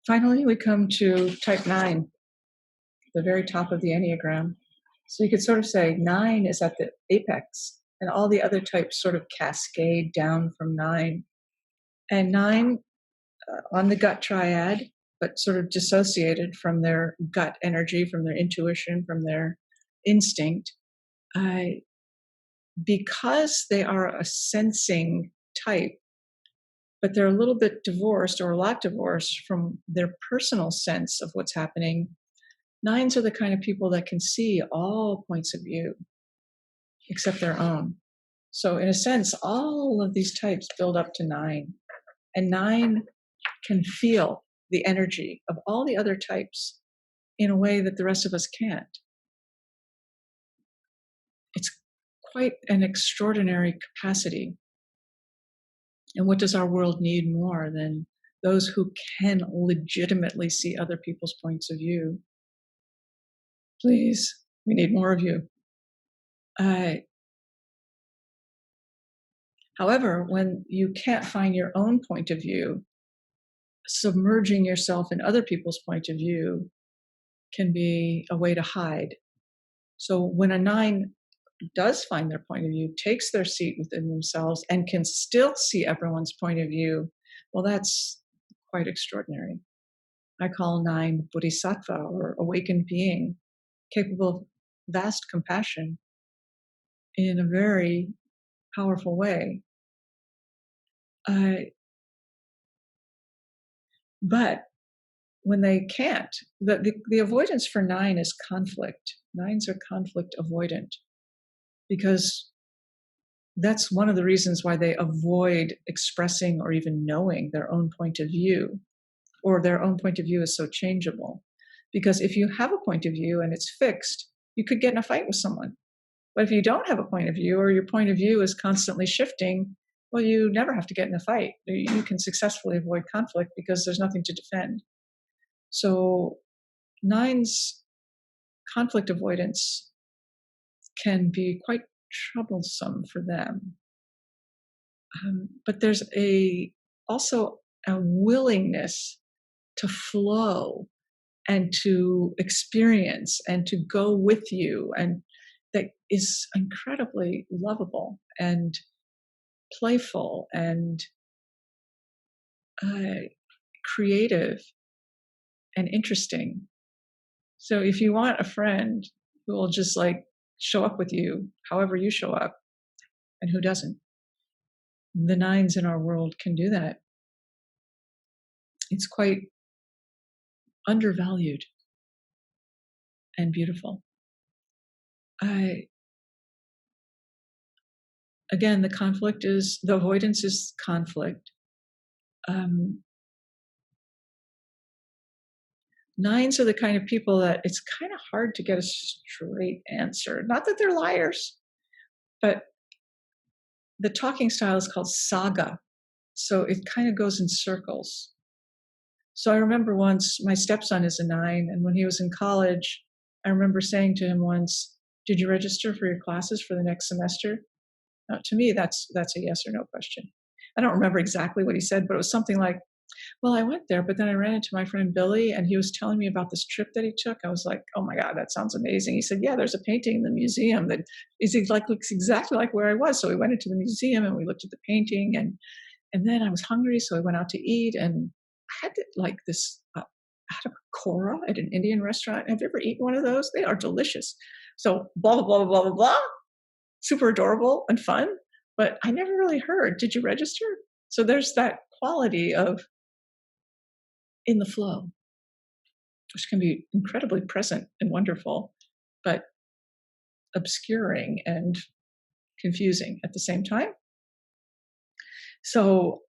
Finally, we come to type 9, the very top of the Enneagram. So you could sort of say 9 is at the apex, and all the other types sort of cascade down from 9. And 9 on the gut triad, but sort of dissociated from their gut energy, from their intuition, from their instinct, because they are a sensing type, but they're a little bit divorced or a lot divorced from their personal sense of what's happening. 9s are the kind of people that can see all points of view except their own. So in a sense, all of these types build up to 9. And 9 can feel the energy of all the other types in a way that the rest of us can't. It's quite an extraordinary capacity. And what does our world need more than those who can legitimately see other people's points of view? Please, we need more of you. However, when you can't find your own point of view, submerging yourself in other people's point of view can be a way to hide. So when a 9 does find their point of view, takes their seat within themselves, and can still see everyone's point of view, well, that's quite extraordinary. I call 9 bodhisattva, or awakened being, capable of vast compassion in a very powerful way. But when they can't, the avoidance for 9 is conflict. 9s are conflict avoidant, because that's one of the reasons why they avoid expressing or even knowing their own point of view, or their own point of view is so changeable. Because if you have a point of view and it's fixed, you could get in a fight with someone. But if you don't have a point of view, or your point of view is constantly shifting, well, you never have to get in a fight. You can successfully avoid conflict because there's nothing to defend. So 9's conflict avoidance can be quite troublesome for them. But there's also a willingness to flow and to experience and to go with you, and that is incredibly lovable and playful and creative and interesting. So if you want a friend who will just show up with you however you show up, and who doesn't, the 9s in our world can do that. It's quite undervalued and beautiful. Again, the avoidance is conflict. 9s are the kind of people that it's kind of hard to get a straight answer. Not that they're liars, but the talking style is called saga. So it kind of goes in circles. So I remember once, my stepson is a 9, and when he was in college, I remember saying to him once, "Did you register for your classes for the next semester?" Now, to me, that's a yes or no question. I don't remember exactly what he said, but it was something like, "Well, I went there, but then I ran into my friend Billy, and he was telling me about this trip that he took." I was like, "Oh my God, that sounds amazing." He said, "Yeah, there's a painting in the museum that looks exactly like where I was." So we went into the museum and we looked at the painting, and then I was hungry, so I went out to eat, and I had this. I had a kora at an Indian restaurant. Have you ever eaten one of those? They are delicious. So blah blah blah blah blah blah. Super adorable and fun, but I never really heard, "Did you register?" So there's that quality of in the flow, which can be incredibly present and wonderful, but obscuring and confusing at the same time. So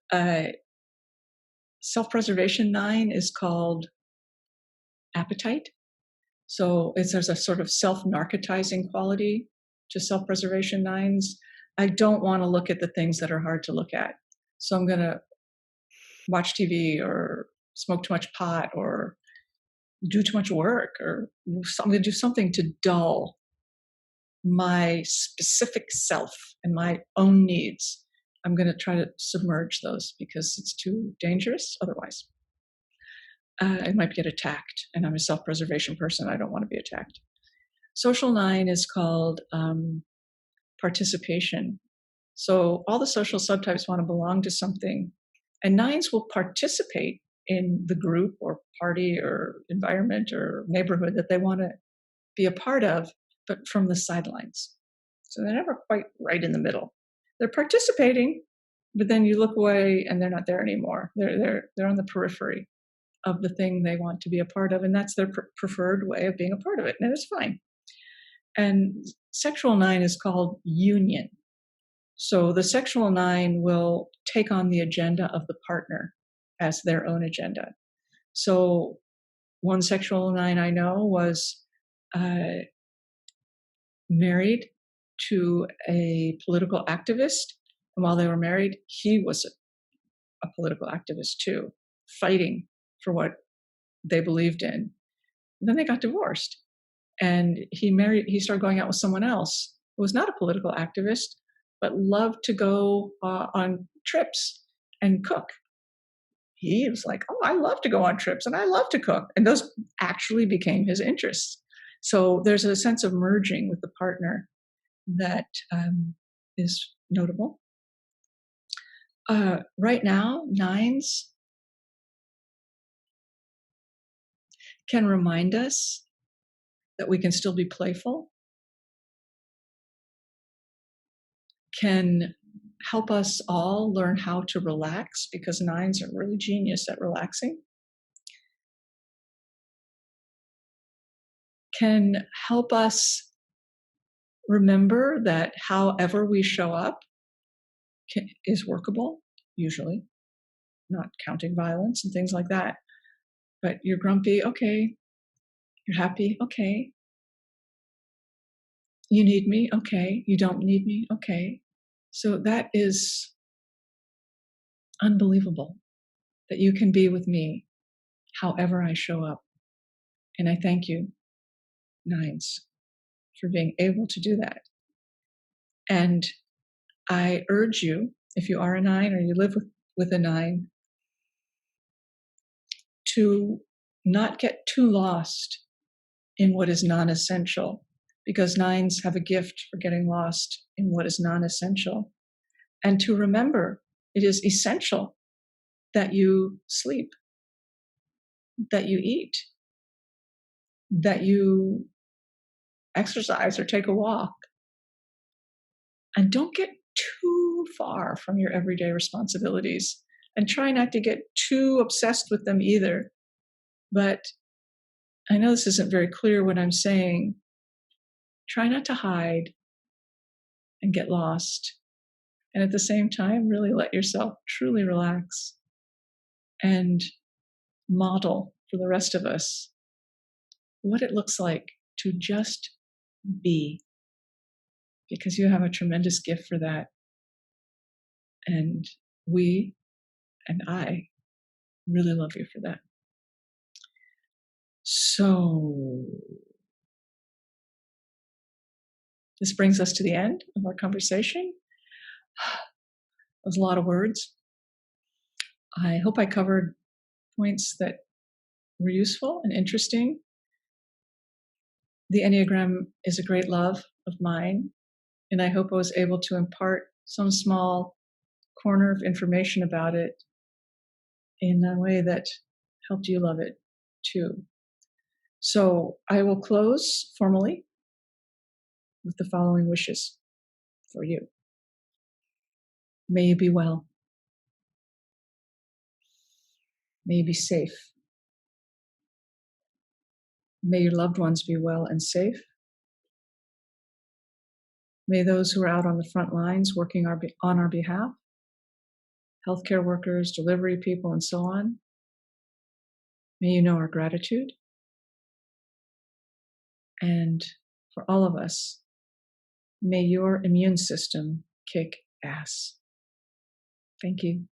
self-preservation 9 is called appetite. So there's a sort of self-narcotizing quality to self-preservation 9s. I don't want to look at the things that are hard to look at. So I'm going to watch TV or smoke too much pot or do too much work, or I'm going to do something to dull my specific self and my own needs. I'm going to try to submerge those because it's too dangerous otherwise. I might get attacked, and I'm a self-preservation person. I don't want to be attacked. Social 9 is called participation. So all the social subtypes want to belong to something, and 9s will participate in the group or party or environment or neighborhood that they want to be a part of, but from the sidelines. So they're never quite right in the middle. They're participating, but then you look away and they're not there anymore. They're on the periphery of the thing they want to be a part of, and that's their preferred way of being a part of it, and it's fine. And sexual 9 is called union. So the sexual 9 will take on the agenda of the partner as their own agenda. So one sexual 9 I know was married to a political activist. And while they were married, he was a political activist too, fighting for what they believed in. And then they got divorced. And he started going out with someone else who was not a political activist, but loved to go on trips and cook. He was like, oh, I love to go on trips and I love to cook. And those actually became his interests. So there's a sense of merging with the partner that is notable. Right now, 9s can remind us that we can still be playful, can help us all learn how to relax, because 9s are really genius at relaxing, can help us remember that however we show up is workable, usually, not counting violence and things like that. But you're grumpy, okay. You're happy, okay. You need me, okay. You don't need me, okay. So that is unbelievable that you can be with me however I show up. And I thank you, 9s, for being able to do that. And I urge you, if you are a 9 or you live with a 9, to not get too lost in what is non-essential, because 9s have a gift for getting lost in what is non-essential. And to remember, it is essential that you sleep, that you eat, that you exercise or take a walk. And don't get too far from your everyday responsibilities, and try not to get too obsessed with them either. But I know this isn't very clear what I'm saying. Try not to hide and get lost. And at the same time, really let yourself truly relax and model for the rest of us what it looks like to just be, because you have a tremendous gift for that. And we and I really love you for that. So this brings us to the end of our conversation. It was a lot of words. I hope I covered points that were useful and interesting. The Enneagram is a great love of mine, and I hope I was able to impart some small corner of information about it in a way that helped you love it too. So I will close formally with the following wishes for you. May you be well. May you be safe. May your loved ones be well and safe. May those who are out on the front lines working on our behalf, healthcare workers, delivery people, and so on, may you know our gratitude. And for all of us, may your immune system kick ass. Thank you.